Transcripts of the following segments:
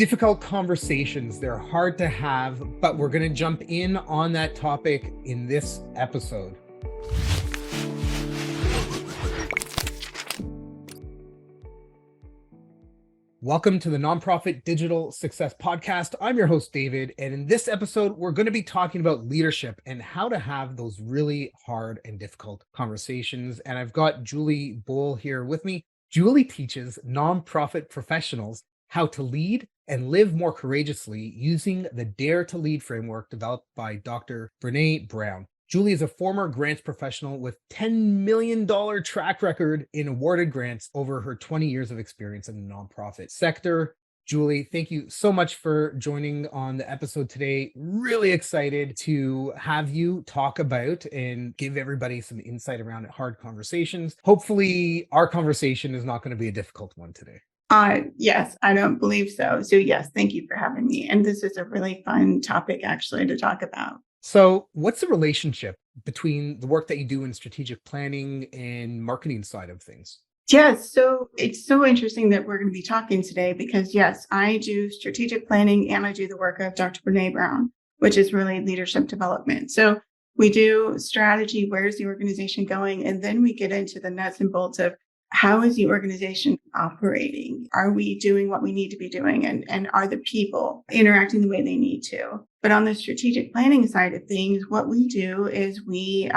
Difficult conversations, they're hard to have, but we're going to jump in on that topic in this episode. Welcome to the Nonprofit Digital Success Podcast. I'm your host, David, and in this episode, we're going to be talking about leadership and how to have those really hard and difficult conversations. And I've got Julie Boll here with me. Julie teaches nonprofit professionals how to lead and live more courageously using the Dare to Lead framework developed by Dr. René Brown. Julie is a former grants professional with $10 million track record in awarded grants over her 20 years of experience in the nonprofit sector. Julie, thank you so much for joining on the episode today. Really excited to have you talk about and give everybody some insight around hard conversations. Hopefully, our conversation is not going to be a difficult one today. Yes, I don't believe so. So yes, thank you for having me. And this is a really fun topic actually to talk about. So what's the relationship between the work that you do in strategic planning and marketing side of things? Yes, so it's so interesting that we're going to be talking today because yes, I do strategic planning and I do the work of Dr. René Brown, which is really leadership development. So we do strategy, where's the organization going? And then we get into the nuts and bolts of how is the organization operating? Are we doing what we need to be doing? And are the people interacting the way they need to? But on the strategic planning side of things, what we do is we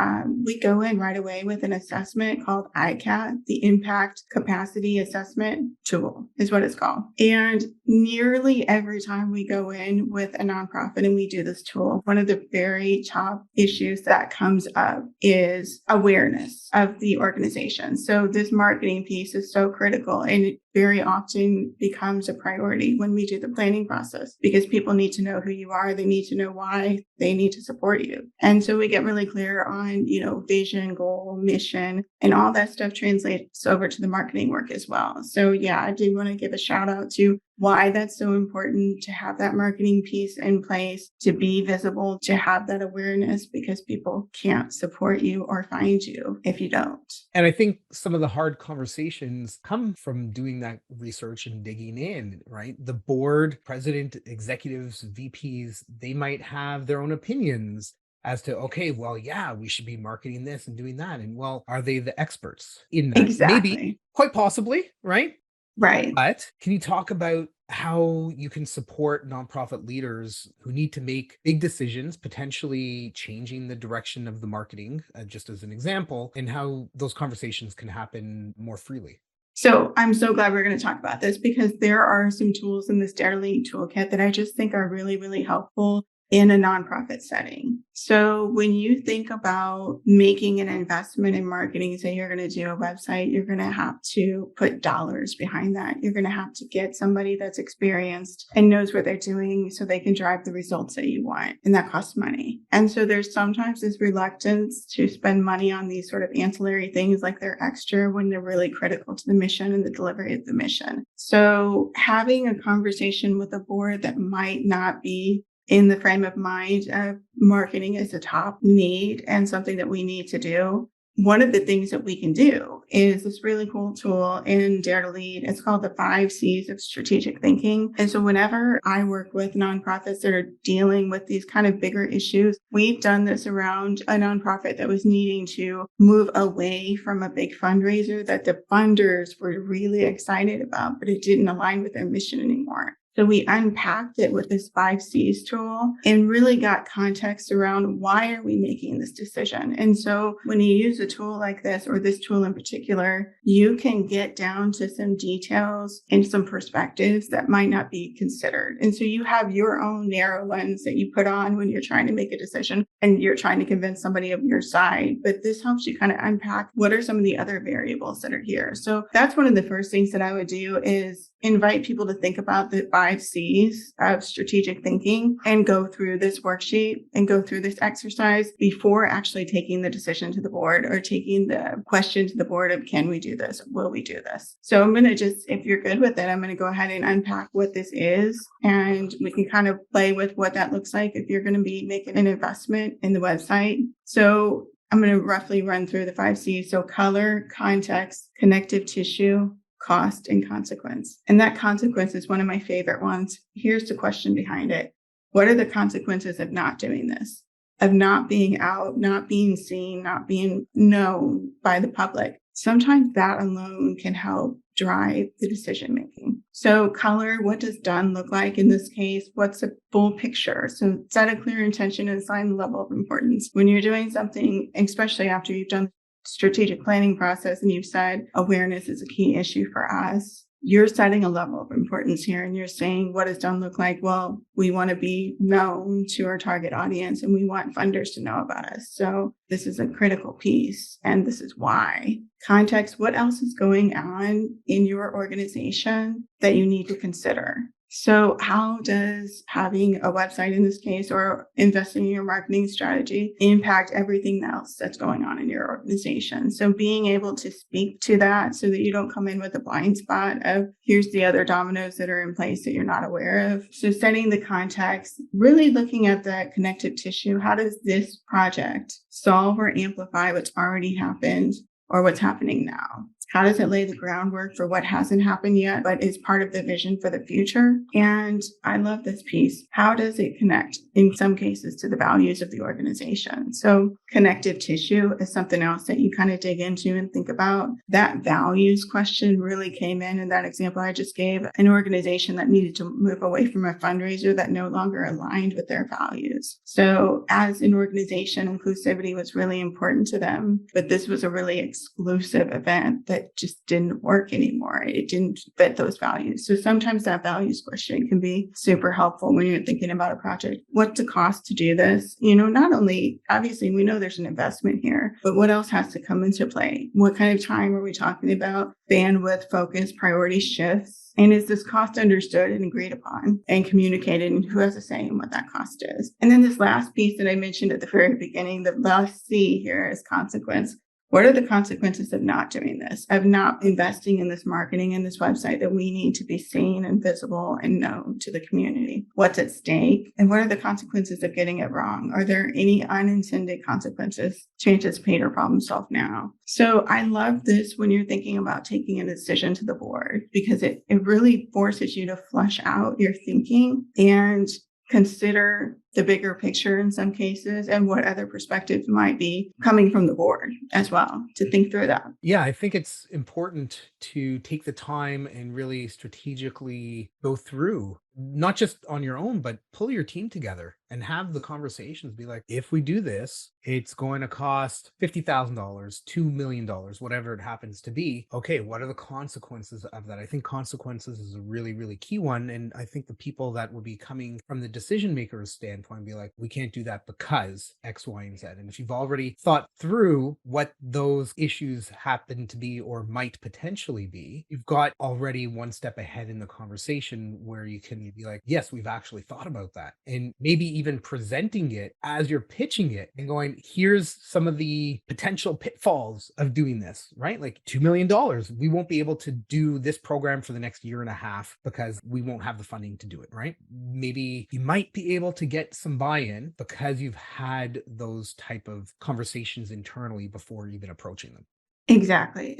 go in right away with an assessment called ICAT, the Impact Capacity Assessment Tool is what it's called. And nearly every time we go in with a nonprofit and we do this tool, one of the very top issues that comes up is awareness of the organization. So this marketing piece is so critical and it very often becomes a priority when we do the planning process because people need to know who you are. They need to know why they need to support you. And so we get really clear on, vision, goal, mission, and all that stuff translates over to the marketing work as well. So yeah, I do want to give a shout out to why that's so important to have that marketing piece in place, to be visible, to have that awareness because people can't support you or find you if you don't. And I think some of the hard conversations come from doing that research and digging in, right? The board, president, executives, VPs, they might have their own opinions as to, okay, well, yeah, we should be marketing this and doing that. And well, are they the experts in that? Exactly. Maybe, quite possibly, right? Right. But can you talk about how you can support nonprofit leaders who need to make big decisions, potentially changing the direction of the marketing, just as an example, and how those conversations can happen more freely? So I'm so glad we're going to talk about this because there are some tools in this Dare to Lead toolkit that I just think are really, really helpful in a nonprofit setting. So when you think about making an investment in marketing, say you're going to do a website, you're going to have to put dollars behind that. You're going to have to get somebody that's experienced and knows what they're doing so they can drive the results that you want. And that costs money. And so there's sometimes this reluctance to spend money on these sort of ancillary things like they're extra when they're really critical to the mission and the delivery of the mission. So having a conversation with a board that might not be in the frame of mind of marketing as a top need and something that we need to do. One of the things that we can do is this really cool tool in Dare to Lead. It's called the 5 C's of strategic thinking. And so whenever I work with nonprofits that are dealing with these kind of bigger issues, we've done this around a nonprofit that was needing to move away from a big fundraiser that the funders were really excited about, but it didn't align with their mission anymore. So we unpacked it with this 5 C's tool and really got context around why are we making this decision? And so when you use a tool like this, or this tool in particular, you can get down to some details and some perspectives that might not be considered. And so you have your own narrow lens that you put on when you're trying to make a decision and you're trying to convince somebody of your side. But this helps you kind of unpack what are some of the other variables that are here. So that's one of the first things that I would do is invite people to think about the 5 C's of strategic thinking and go through this worksheet and go through this exercise before actually taking the decision to the board or taking the question to the board of, can we do this? Will we do this? So I'm going to just, if you're good with it, I'm going to go ahead and unpack what this is. And we can kind of play with what that looks like if you're going to be making an investment in the website. So I'm going to roughly run through the 5 C's. So color, context, connective tissue, cost, and consequence. And that consequence is one of my favorite ones. Here's the question behind it. What are the consequences of not doing this? Of not being out, not being seen, not being known by the public? Sometimes that alone can help drive the decision making. So color, what does done look like in this case? What's a full picture? So set a clear intention and assign the level of importance. When you're doing something, especially after you've done strategic planning process and you've said awareness is a key issue for us, you're setting a level of importance here and you're saying, what does done look like? Well, we want to be known to our target audience and we want funders to know about us. So this is a critical piece and this is why. Context, what else is going on in your organization that you need to consider? So how does having a website in this case or investing in your marketing strategy impact everything else that's going on in your organization? So being able to speak to that so that you don't come in with a blind spot of here's the other dominoes that are in place that you're not aware of. So setting the context, really looking at the connective tissue. How does this project solve or amplify what's already happened or what's happening now? How does it lay the groundwork for what hasn't happened yet, but is part of the vision for the future? And I love this piece. How does it connect in some cases to the values of the organization? So connective tissue is something else that you kind of dig into and think about. That values question really came in that example I just gave, an organization that needed to move away from a fundraiser that no longer aligned with their values. So as an organization, inclusivity was really important to them, but this was a really exclusive event that just didn't work anymore. It didn't fit those values. So sometimes that values question can be super helpful when you're thinking about a project. What's the cost to do this? Not only, obviously, we know there's an investment here, but what else has to come into play? What kind of time are we talking about? Bandwidth, focus, priority shifts. And is this cost understood and agreed upon and communicated, and who has a say in what that cost is? And then this last piece that I mentioned at the very beginning, the last C here is consequence. What are the consequences of not doing this, of not investing in this marketing and this website that we need to be seen and visible and known to the community? What's at stake? And what are the consequences of getting it wrong? Are there any unintended consequences to anticipate or problem solve now? So I love this when you're thinking about taking a decision to the board, because it really forces you to flush out your thinking and consider the bigger picture in some cases and what other perspectives might be coming from the board as well to think through that. Yeah, I think it's important to take the time and really strategically go through, not just on your own, but pull your team together and have the conversations. Be like, if we do this, it's going to cost $50,000, $2 million, whatever it happens to be. Okay, what are the consequences of that? I think consequences is a really, really key one. And I think the people that would be coming from the decision maker's standpoint be like, we can't do that because X, Y, and Z. And if you've already thought through what those issues happen to be or might potentially be, you've got already one step ahead in the conversation where you can be like, yes, we've actually thought about that. And maybe even presenting it as you're pitching it and going, here's some of the potential pitfalls of doing this, right? Like $2 million. We won't be able to do this program for the next year and a half because we won't have the funding to do it, right? Maybe you might be able to get some buy-in because you've had those type of conversations internally before even approaching them. Exactly.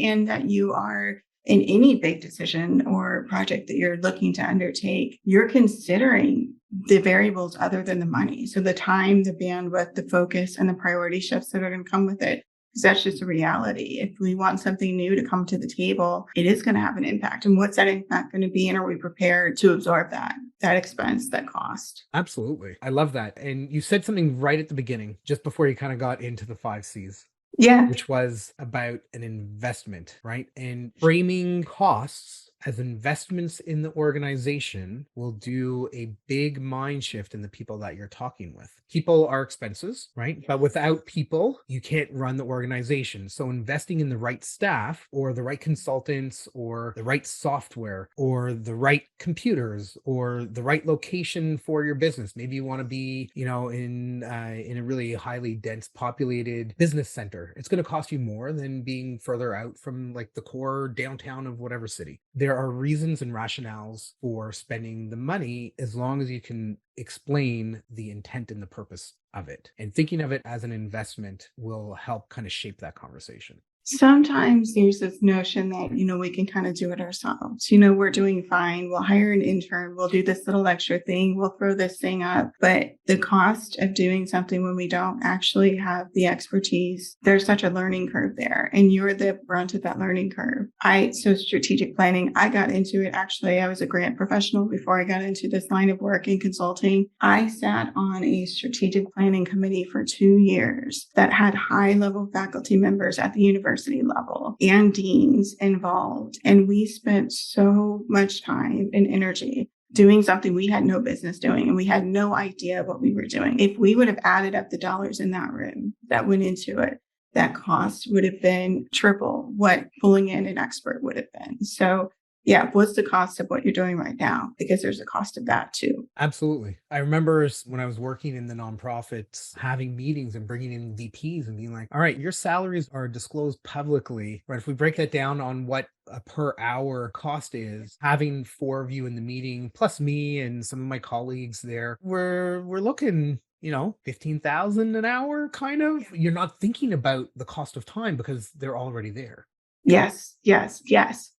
And that you are in any big decision or project that you're looking to undertake, you're considering the variables other than the money. So the time, the bandwidth, the focus, and the priority shifts that are going to come with it. Because that's just a reality. If we want something new to come to the table, it is going to have an impact. And what's that impact going to be? And are we prepared to absorb that expense, that cost? Absolutely. I love that. And you said something right at the beginning, just before you kind of got into the 5 C's, Yeah. which was about an investment, right? And framing costs as investments in the organization will do a big mind shift in the people that you're talking with. People are expenses, right? But without people, you can't run the organization. So investing in the right staff or the right consultants or the right software or the right computers or the right location for your business. Maybe you want to be, in a really highly dense populated business center. It's going to cost you more than being further out from like the core downtown of whatever city. There are reasons and rationales for spending the money as long as you can explain the intent and the purpose of it. And thinking of it as an investment will help kind of shape that conversation. Sometimes there's this notion that, we can kind of do it ourselves. We're doing fine. We'll hire an intern. We'll do this little extra thing. We'll throw this thing up. But the cost of doing something when we don't actually have the expertise, there's such a learning curve there. And you're the brunt of that learning curve. So strategic planning, I got into it. Actually, I was a grant professional before I got into this line of work in consulting. I sat on a strategic planning committee for 2 years that had high level faculty members at the university level and deans involved. And we spent so much time and energy doing something we had no business doing, and we had no idea what we were doing. If we would have added up the dollars in that room that went into it, that cost would have been triple what pulling in an expert would have been. So yeah, what's the cost of what you're doing right now? Because there's a cost of that too. Absolutely. I remember when I was working in the nonprofits, having meetings and bringing in VPs and being like, all right, your salaries are disclosed publicly, right? If we break that down on what a per hour cost is, having 4 of you in the meeting, plus me and some of my colleagues there, we're looking 15,000 an hour kind of. You're not thinking about the cost of time because they're already there. Yes, yes, yes.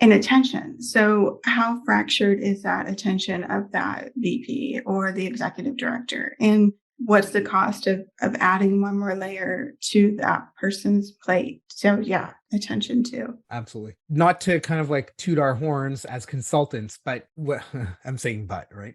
And attention. So how fractured is that attention of that VP or the executive director? And what's the cost of adding one more layer to that person's plate? So yeah, attention too. Absolutely. Not to kind of like toot our horns as consultants, but I'm saying right?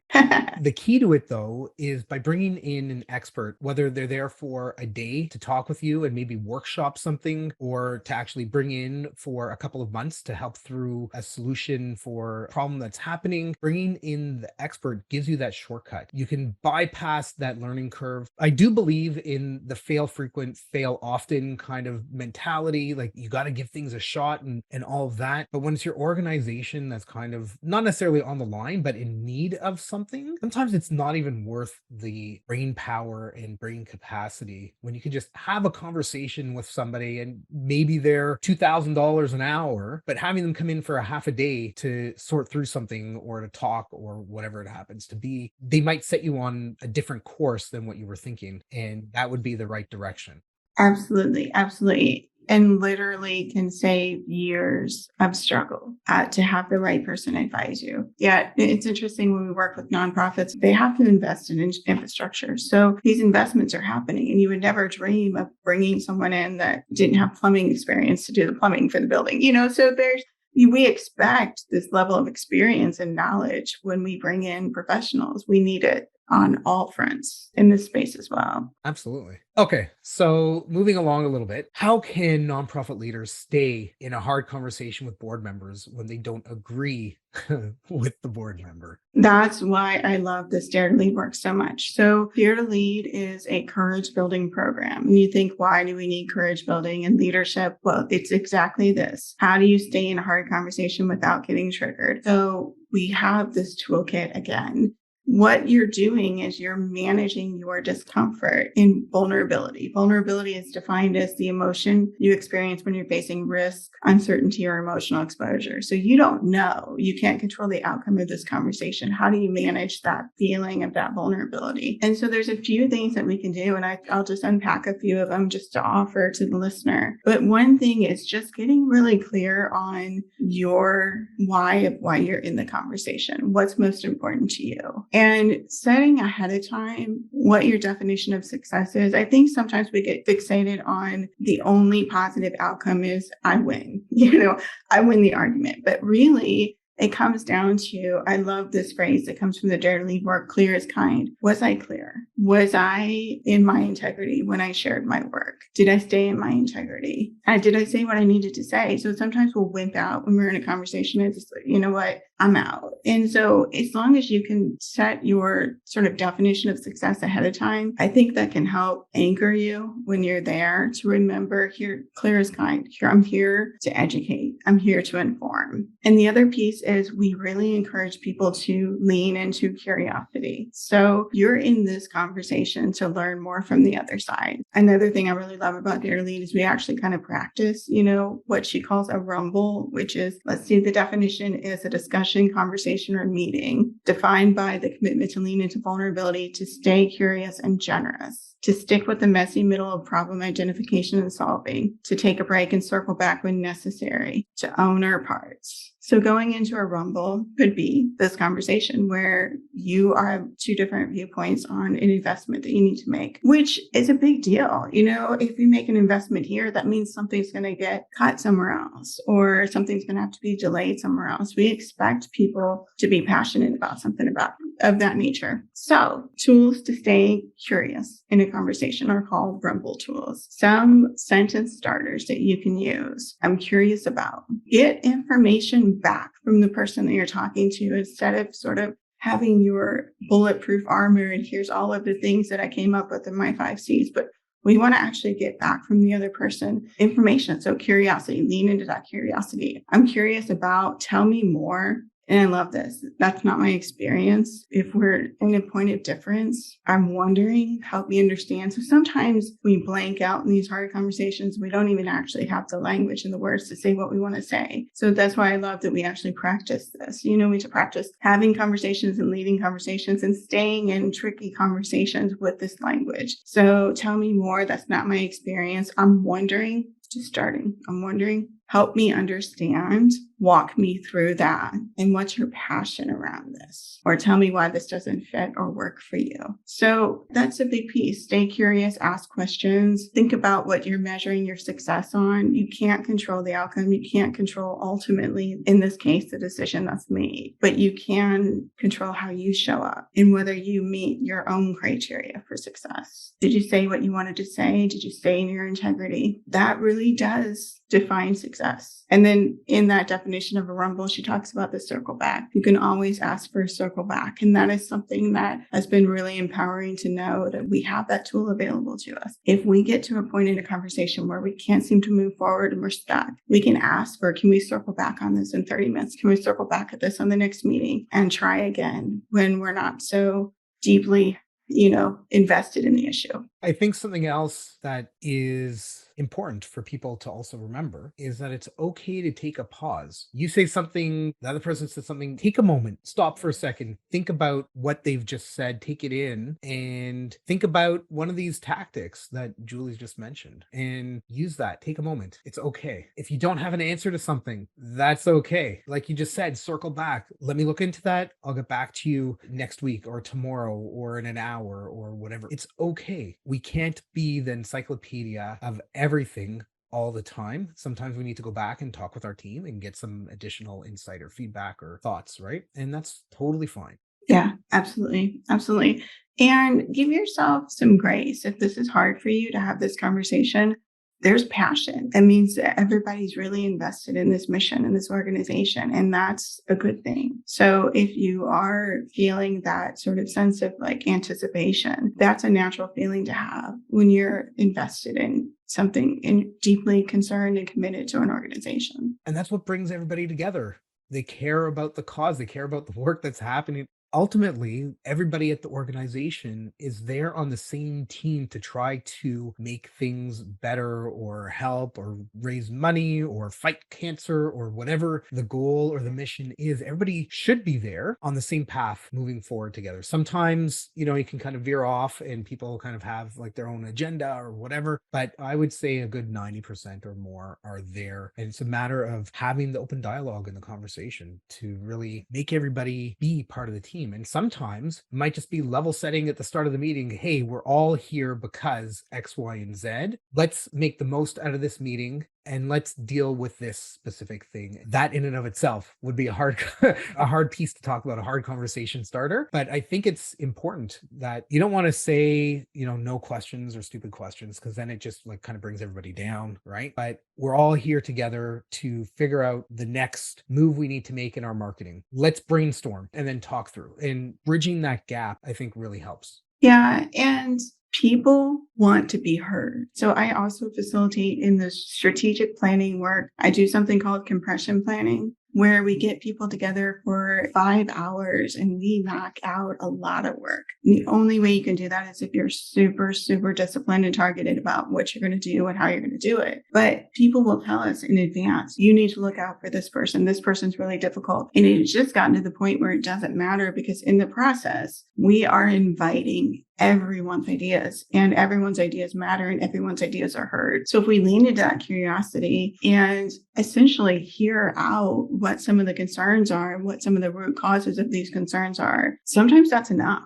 The key to it, though, is by bringing in an expert, whether they're there for a day to talk with you and maybe workshop something, or to actually bring in for a couple of months to help through a solution for a problem that's happening. Bringing in the expert gives you that shortcut. You can bypass that learning curve. I do believe in the fail frequent, fail often kind of mentality. Like, you got to give things a shot and all of that. But when it's your organization that's kind of not necessarily on the line, but in need of something, sometimes it's not even worth the brain power and brain capacity when you can just have a conversation with somebody and maybe they're $2,000 an hour, but having them come in for a half a day to sort through something or to talk or whatever it happens to be, they might set you on a different course than what you were thinking. And that would be the right direction. Absolutely. Absolutely. And literally can save years of struggle to have the right person advise you. Yeah, it's interesting when we work with nonprofits, they have to invest in infrastructure. So these investments are happening, and you would never dream of bringing someone in that didn't have plumbing experience to do the plumbing for the building. So we expect this level of experience and knowledge when we bring in professionals. We need it on all fronts in this space as well. Absolutely. Okay, so moving along a little bit, how can nonprofit leaders stay in a hard conversation with board members when they don't agree with the board member? That's why I love this Dare to Lead work so much. So Dare to Lead is a courage building program. And you think, why do we need courage building and leadership? Well, it's exactly this. How do you stay in a hard conversation without getting triggered? So we have this toolkit again. What you're doing is you're managing your discomfort in vulnerability. Vulnerability is defined as the emotion you experience when you're facing risk, uncertainty, or emotional exposure. So you don't know. You can't control the outcome of this conversation. How do you manage that feeling of that vulnerability? And so there's a few things that we can do, and I'll just unpack a few of them just to offer to the listener. But one thing is just getting really clear on your why of why you're in the conversation. What's most important to you? And setting ahead of time what your definition of success is. I think sometimes we get fixated on the only positive outcome is I win. I win the argument. But really, it comes down to, I love this phrase that comes from the Dare to Lead work, clear is kind. Was I clear? Was I in my integrity when I shared my work? Did I stay in my integrity? And did I say what I needed to say? So sometimes we'll wimp out when we're in a conversation and just like, you know what, I'm out. And so as long as you can set your sort of definition of success ahead of time, I think that can help anchor you when you're there to remember here, clear is kind. Here, I'm here to educate. I'm here to inform. And the other piece is we really encourage people to lean into curiosity. So you're in this conversation to learn more from the other side. Another thing I really love about Dare to Lead is we actually kind of practice, what she calls a rumble, which is, let's see, the definition is a discussion, conversation, or meeting defined by the commitment to lean into vulnerability, to stay curious and generous, to stick with the messy middle of problem identification and solving, to take a break and circle back when necessary, to own our parts. So going into a rumble could be this conversation where you are two different viewpoints on an investment that you need to make, which is a big deal. If you make an investment here, that means something's going to get cut somewhere else, or something's going to have to be delayed somewhere else. We expect people to be passionate about something of that nature. So tools to stay curious in a conversation are called rumble tools. Some sentence starters that you can use. I'm curious about. Get information back from the person that you're talking to instead of sort of having your bulletproof armor and here's all of the things that I came up with in my 5 C's. But we want to actually get back from the other person information. So curiosity, lean into that curiosity. I'm curious about, tell me more. And I love this. That's not my experience. If we're in a point of difference, I'm wondering, help me understand. So sometimes we blank out in these hard conversations. We don't even actually have the language and the words to say what we want to say. So that's why I love that we actually practice this. We need to practice having conversations and leading conversations and staying in tricky conversations with this language. So tell me more. That's not my experience. I'm wondering, just starting. I'm wondering, help me understand, walk me through that. And what's your passion around this? Or tell me why this doesn't fit or work for you. So that's a big piece. Stay curious, ask questions, think about what you're measuring your success on. You can't control the outcome. You can't control ultimately, in this case, the decision that's made, but you can control how you show up and whether you meet your own criteria for success. Did you say what you wanted to say? Did you stay in your integrity? That really does define success. And then in that definition of a rumble, she talks about the circle back. You can always ask for a circle back. And that is something that has been really empowering to know that we have that tool available to us. If we get to a point in a conversation where we can't seem to move forward and we're stuck, we can ask for, can we circle back on this in 30 minutes? Can we circle back at this on the next meeting and try again when we're not so deeply, invested in the issue? I think something else that is important for people to also remember is that it's okay to take a pause. You say something, the other person says something, take a moment, stop for a second, think about what they've just said, take it in, and think about one of these tactics that Julie's just mentioned and use that. Take a moment. It's okay. If you don't have an answer to something, that's okay. Like you just said, circle back. Let me look into that. I'll get back to you next week or tomorrow or in an hour or whatever. It's okay. We can't be the encyclopedia of everything all the time. Sometimes we need to go back and talk with our team and get some additional insight or feedback or thoughts, right? And that's totally fine. Yeah, absolutely. Absolutely. And give yourself some grace. If this is hard for you to have this conversation, there's passion. That means that everybody's really invested in this mission and this organization, and that's a good thing. So if you are feeling that sort of sense of like anticipation, that's a natural feeling to have when you're invested in something and deeply concerned and committed to an organization. And that's what brings everybody together. They care about the cause. They care about the work that's happening. Ultimately, everybody at the organization is there on the same team to try to make things better or help or raise money or fight cancer or whatever the goal or the mission is. Everybody should be there on the same path moving forward together. Sometimes, you can kind of veer off and people kind of have like their own agenda or whatever, but I would say a good 90% or more are there. And it's a matter of having the open dialogue in the conversation to really make everybody be part of the team. And sometimes it might just be level setting at the start of the meeting. Hey, we're all here because X, Y, and Z. Let's make the most out of this meeting and let's deal with this specific thing. That in and of itself would be a hard piece to talk about, a hard conversation starter. But I think it's important that you don't want to say, no questions or stupid questions, because then it just like kind of brings everybody down, right? But we're all here together to figure out the next move we need to make in our marketing. Let's brainstorm and then talk through. And bridging that gap, I think really helps. Yeah. And people want to be heard. So I also facilitate in the strategic planning work. I do something called compression planning, where we get people together for 5 hours and we knock out a lot of work. And the only way you can do that is if you're super, super disciplined and targeted about what you're going to do and how you're going to do it. But people will tell us in advance, you need to look out for this person. This person's really difficult. And it's just gotten to the point where it doesn't matter, because in the process, we are inviting everyone's ideas, and everyone's ideas matter, and everyone's ideas are heard. So if we lean into that curiosity and essentially hear out what some of the concerns are and what some of the root causes of these concerns are, sometimes that's enough,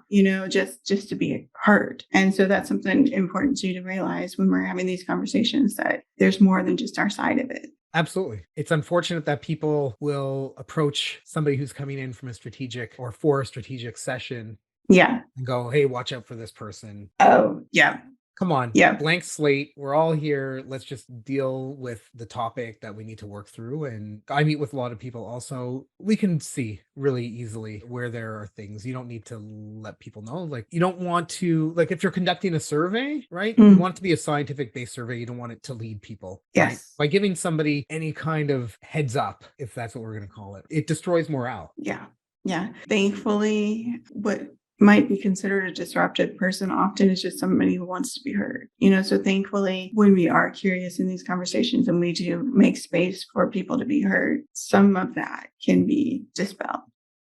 just to be heard. And so that's something important to realize when we're having these conversations, that there's more than just our side of it. Absolutely. It's unfortunate that people will approach somebody who's coming in from a strategic or for a strategic session Yeah. and go, hey, watch out for this person. Oh, yeah. Come on, Yeah. blank slate. We're all here. Let's just deal with the topic that we need to work through. And I meet with a lot of people also. We can see really easily where there are things. You don't need to let people know. Like, you don't want to, like, if you're conducting a survey, right? You want it to be a scientific based survey. You don't want it to lead people. Right? Yes. By giving somebody any kind of heads up, if that's what we're going to call it, it destroys morale. Yeah. Yeah. Thankfully, what might be considered a disruptive person often is just somebody who wants to be heard. So thankfully, when we are curious in these conversations and we do make space for people to be heard, some of that can be dispelled.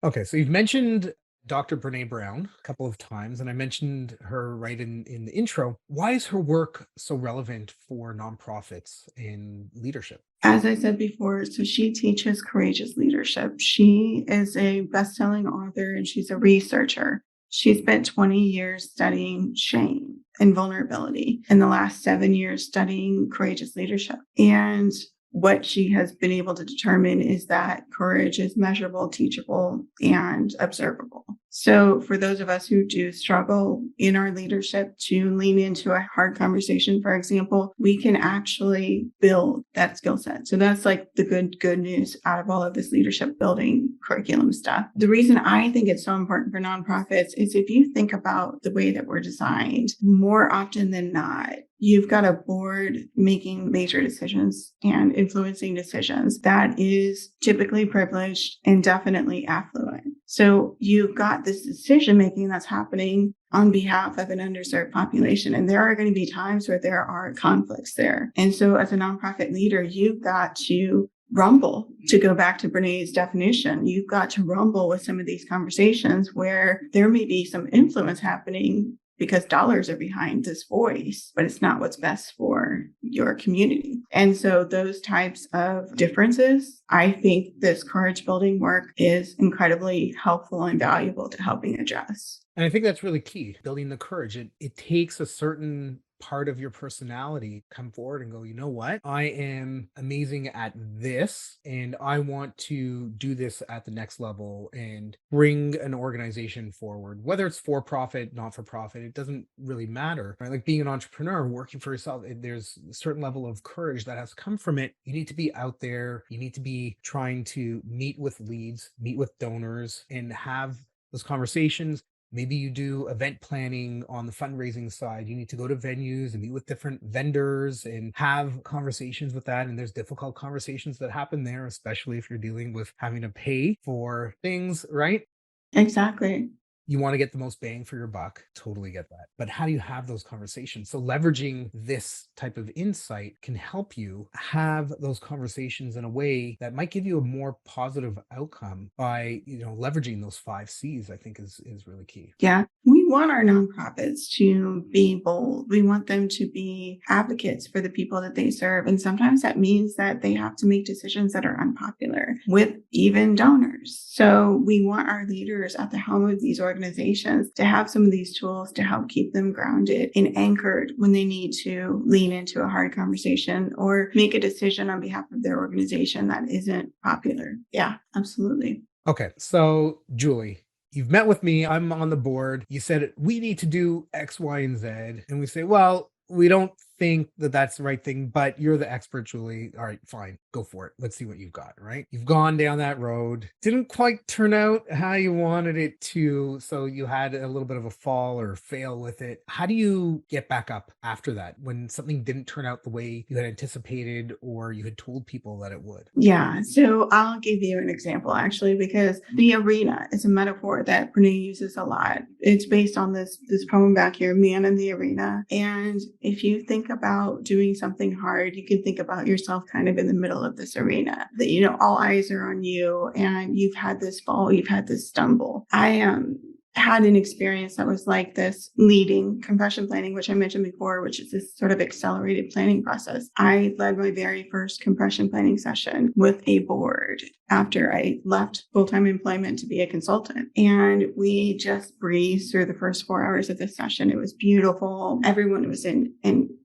Okay, so you've mentioned Dr. Brene Brown a couple of times, and I mentioned her right in the intro. Why is her work so relevant for nonprofits in leadership? As I said before, so she teaches courageous leadership. She is a best-selling author and she's a researcher. She spent 20 years studying shame and vulnerability, and the last 7 years studying courageous leadership. And what she has been able to determine is that courage is measurable, teachable, and observable. So for those of us who do struggle in our leadership to lean into a hard conversation, for example, we can actually build that skill set. So that's like the good news out of all of this leadership building curriculum stuff. The reason I think it's so important for nonprofits is if you think about the way that we're designed, more often than not, you've got a board making major decisions and influencing decisions that is typically privileged and definitely affluent. So you've got this decision making that's happening on behalf of an underserved population. And there are going to be times where there are conflicts there. And so as a nonprofit leader, you've got to rumble, to go back to Brene's definition. You've got to rumble with some of these conversations where there may be some influence happening because dollars are behind this voice, but it's not what's best for your community. And so those types of differences, I think this courage building work is incredibly helpful and valuable to helping address. And I think that's really key, building the courage. It takes a certain part of your personality come forward and go, you know what? I am amazing at this, and I want to do this at the next level and bring an organization forward, whether it's for profit, not for profit, it doesn't really matter, right? Like being an entrepreneur, working for yourself, there's a certain level of courage that has to come from it. You need to be out there. You need to be trying to meet with leads, meet with donors, and have those conversations. Maybe you do event planning on the fundraising side. You need to go to venues and meet with different vendors and have conversations with that. And there's difficult conversations that happen there, especially if you're dealing with having to pay for things, right? Exactly. You want to get the most bang for your buck. Totally get that. But how do you have those conversations? So leveraging this type of insight can help you have those conversations in a way that might give you a more positive outcome by, leveraging those 5 C's, I think is really key. Yeah. We want our nonprofits to be bold. We want them to be advocates for the people that they serve. And sometimes that means that they have to make decisions that are unpopular with even donors. So we want our leaders at the helm of these organizations to have some of these tools to help keep them grounded and anchored when they need to lean into a hard conversation or make a decision on behalf of their organization that isn't popular. Yeah, absolutely. Okay. So Julie, you've met with me. I'm on the board. You said we need to do X, Y, and Z. And we say, well, we don't think that that's the right thing, but you're the expert, Julie. All right, fine, go for it. Let's see what you've got, right? You've gone down that road. Didn't quite turn out how you wanted it to. So you had a little bit of a fall or fail with it. How do you get back up after that when something didn't turn out the way you had anticipated or you had told people that it would? Yeah, so I'll give you an example actually, because the arena is a metaphor that Brene uses a lot. It's based on this poem back here, Man in the Arena. And if you think about doing something hard, you can think about yourself kind of in the middle of this arena. That all eyes are on you, and you've had this fall, you've had this stumble. I had an experience that was like this leading compression planning, which I mentioned before, which is this sort of accelerated planning process. I led my very first compression planning session with a board after I left full-time employment to be a consultant. And we just breezed through the first 4 hours of the session. It was beautiful. Everyone was in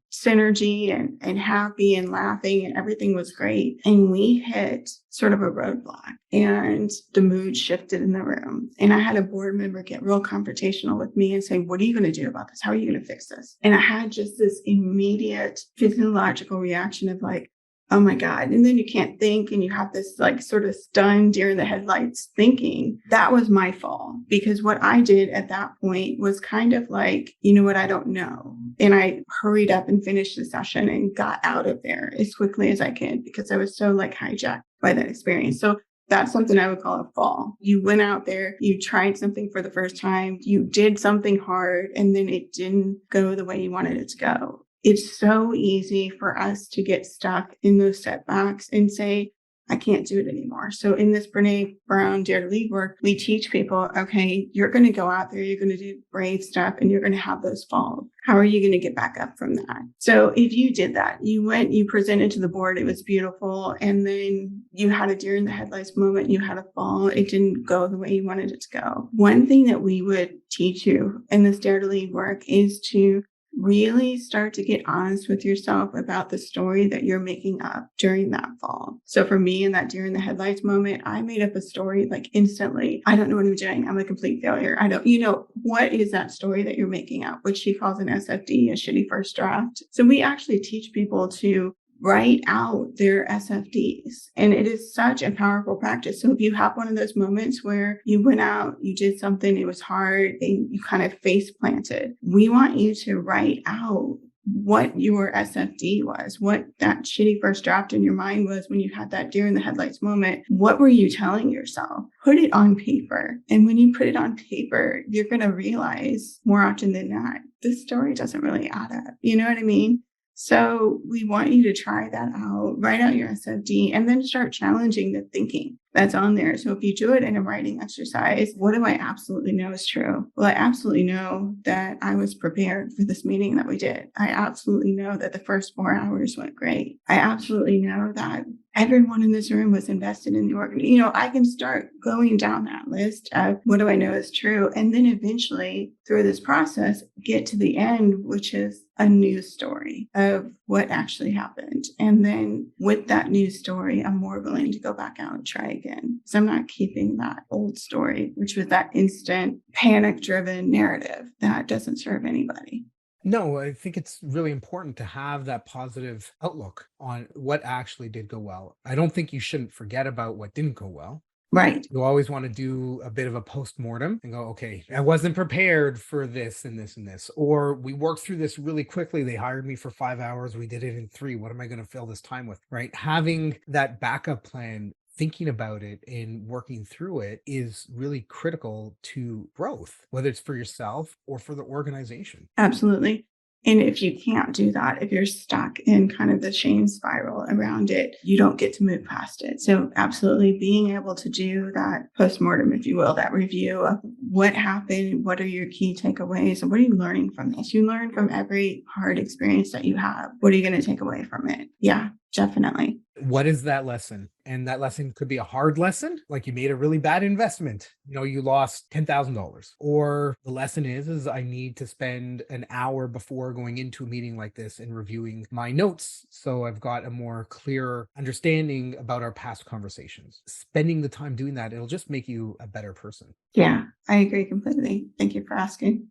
synergy and happy and laughing, and everything was great. And we hit sort of a roadblock, and the mood shifted in the room. And I had a board member get real confrontational with me and say, "What are you going to do about this? How are you going to fix this?" And I had just this immediate physiological reaction of like, oh my God. And then you can't think, and you have this like sort of stunned deer in the headlights thinking. That was my fall, because what I did at that point was kind of like, you know what, I don't know. And I hurried up and finished the session and got out of there as quickly as I could, because I was so like hijacked by that experience. So that's something I would call a fall. You went out there, you tried something for the first time, you did something hard, and then it didn't go the way you wanted it to go. It's so easy for us to get stuck in those setbacks and say, I can't do it anymore. So in this Brene Brown Dare to Lead work, we teach people, okay, you're going to go out there, you're going to do brave stuff, and you're going to have those falls. How are you going to get back up from that? So if you did that, you went, you presented to the board, it was beautiful, and then you had a deer in the headlights moment, you had a fall, it didn't go the way you wanted it to go. One thing that we would teach you in this Dare to Lead work is to really start to get honest with yourself about the story that you're making up during that fall. So for me, in that deer in the headlights moment, I made up a story like instantly. I don't know what I'm doing. I'm a complete failure. I don't, what is that story that you're making up, which she calls an SFD, a shitty first draft. So we actually teach people to write out their SFDs. And it is such a powerful practice. So if you have one of those moments where you went out, you did something, it was hard, and you kind of face planted, we want you to write out what your SFD was, what that shitty first draft in your mind was when you had that deer in the headlights moment. What were you telling yourself? Put it on paper. And when you put it on paper, you're going to realize more often than not, this story doesn't really add up. You know what I mean? So we want you to try that out, write out your SFD, and then start challenging the thinking that's on there. So if you do it in a writing exercise, what do I absolutely know is true? Well, I absolutely know that I was prepared for this meeting that we did. I absolutely know that the first 4 hours went great. I absolutely know that everyone in this room was invested in the organization. I can start going down that list of what do I know is true. And then eventually through this process, get to the end, which is a news story of what actually happened. And then with that news story, I'm more willing to go back out and try again. So I'm not keeping that old story, which was that instant panic-driven narrative that doesn't serve anybody. No, I think it's really important to have that positive outlook on what actually did go well. I don't think you shouldn't forget about what didn't go well. Right. You always want to do a bit of a post-mortem and go, okay, I wasn't prepared for this and this and this. Or we worked through this really quickly. They hired me for 5 hours. We did it in 3. What am I going to fill this time with? Right. Having that backup plan, thinking about it and working through it is really critical to growth, whether it's for yourself or for the organization. Absolutely. And if you can't do that, if you're stuck in kind of the shame spiral around it, you don't get to move past it. So absolutely being able to do that postmortem, if you will, that review of what happened, what are your key takeaways, and what are you learning from this? You learn from every hard experience that you have. What are you going to take away from it? Yeah, definitely. What is that lesson? And that lesson could be a hard lesson, like you made a really bad investment. You lost $10,000. Or the lesson is I need to spend an hour before going into a meeting like this and reviewing my notes, so I've got a more clear understanding about our past conversations. Spending the time doing that, it'll just make you a better person. Yeah, I agree completely. Thank you for asking.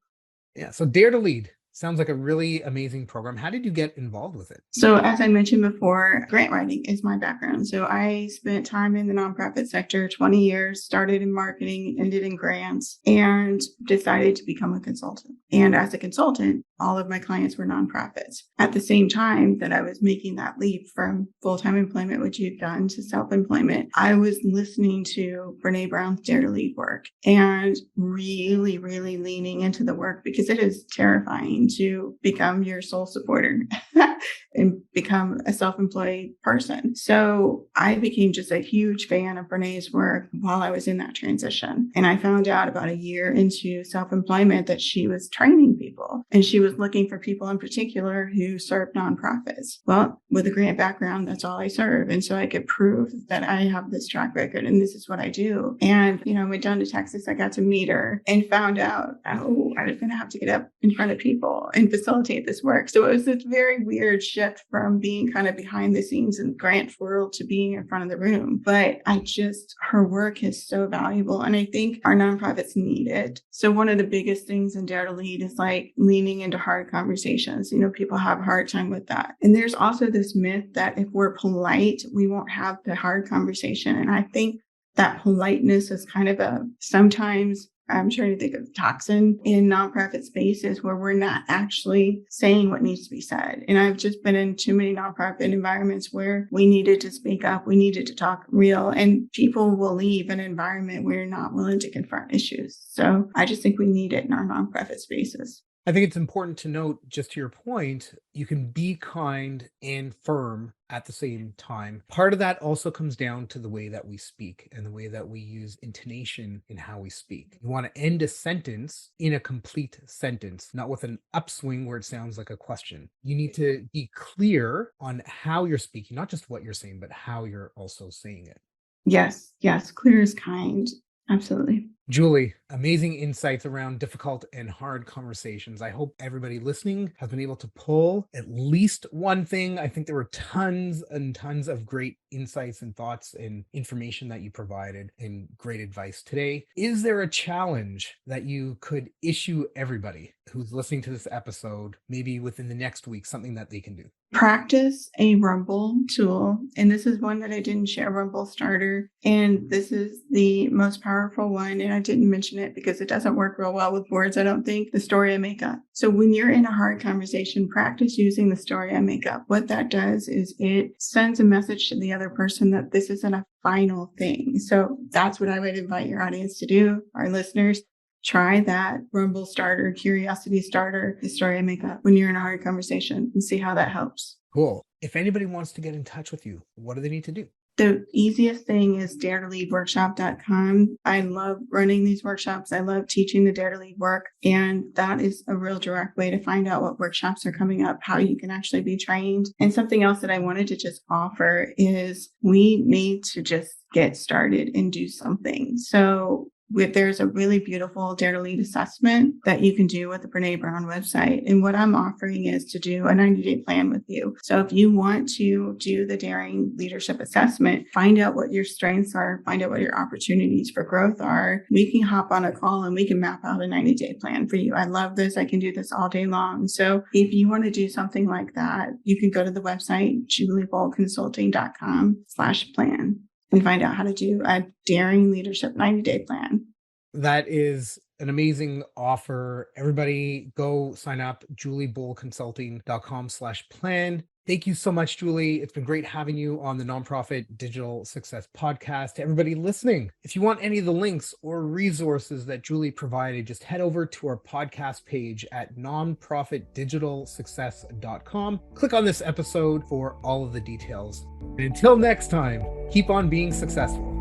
Yeah. So dare to lead. Sounds like a really amazing program. How did you get involved with it? So, as I mentioned before, grant writing is my background. So, I spent time in the nonprofit sector, 20 years, started in marketing, ended in grants, and decided to become a consultant. And as a consultant, all of my clients were nonprofits. At the same time that I was making that leap from full-time employment, which you've done, to self-employment, I was listening to Brene Brown's Dare to Lead work and really, really leaning into the work because it is terrifying to become your sole supporter and become a self-employed person. So I became just a huge fan of Brene's work while I was in that transition. And I found out about a year into self-employment that she was training people and she was looking for people in particular who served nonprofits. Well, with a grant background, that's all I serve. And so I could prove that I have this track record and this is what I do. And, I went down to Texas, I got to meet her and found out, I was going to have to get up in front of people and facilitate this work. So it was this very weird shift from being kind of behind the scenes in the grant world to being in front of the room. But her work is so valuable. And I think our nonprofits need it. So one of the biggest things in Dare to Lead is like leaning into hard conversations. People have a hard time with that. And there's also this myth that if we're polite, we won't have the hard conversation. And I think that politeness is kind of sometimes I'm trying to think of toxin in nonprofit spaces where we're not actually saying what needs to be said. And I've just been in too many nonprofit environments where we needed to speak up, we needed to talk real, and people will leave an environment where you're not willing to confront issues. So I just think we need it in our nonprofit spaces. I think it's important to note, just to your point, you can be kind and firm at the same time. Part of that also comes down to the way that we speak and the way that we use intonation in how we speak. You want to end a sentence in a complete sentence, not with an upswing where it sounds like a question. You need to be clear on how you're speaking, not just what you're saying, but how you're also saying it. Yes, clear is kind. Absolutely. Julie, amazing insights around difficult and hard conversations. I hope everybody listening has been able to pull at least one thing. I think there were tons and tons of great insights and thoughts and information that you provided and great advice today. Is there a challenge that you could issue everybody who's listening to this episode, maybe within the next week, something that they can do? Practice a Rumble tool. And this is one that I didn't share, Rumble Starter. And this is the most powerful one. And I didn't mention it because it doesn't work real well with words, I don't think. The story I make up. So when you're in a hard conversation, practice using the story I make up. What that does is it sends a message to the other person that this isn't a final thing. So that's what I would invite your audience to do, our listeners. Try that Rumble Starter, Curiosity Starter, the story I make up when you're in a hard conversation, and see how that helps. Cool. If anybody wants to get in touch with you, what do they need to do? The easiest thing is daretoleadworkshop.com. I love running these workshops. I love teaching the Dare to Lead work. And that is a real direct way to find out what workshops are coming up, how you can actually be trained. And something else that I wanted to just offer is we need to just get started and do something. So there's a really beautiful Dare to Lead assessment that you can do with the René Brown website. And what I'm offering is to do a 90-day plan with you. So if you want to do the Daring Leadership Assessment, find out what your strengths are, find out what your opportunities for growth are, we can hop on a call and we can map out a 90-day plan for you. I love this. I can do this all day long. So if you want to do something like that, you can go to the website, juliebollconsulting.com/plan. and find out how to do a Daring Leadership 90-day plan. That is an amazing offer. Everybody go sign up, juliebollconsulting.com/plan. Thank you so much, Julie. It's been great having you on the Nonprofit Digital Success Podcast. To everybody listening, if you want any of the links or resources that Julie provided, just head over to our podcast page at nonprofitdigitalsuccess.com. Click on this episode for all of the details. And until next time, keep on being successful.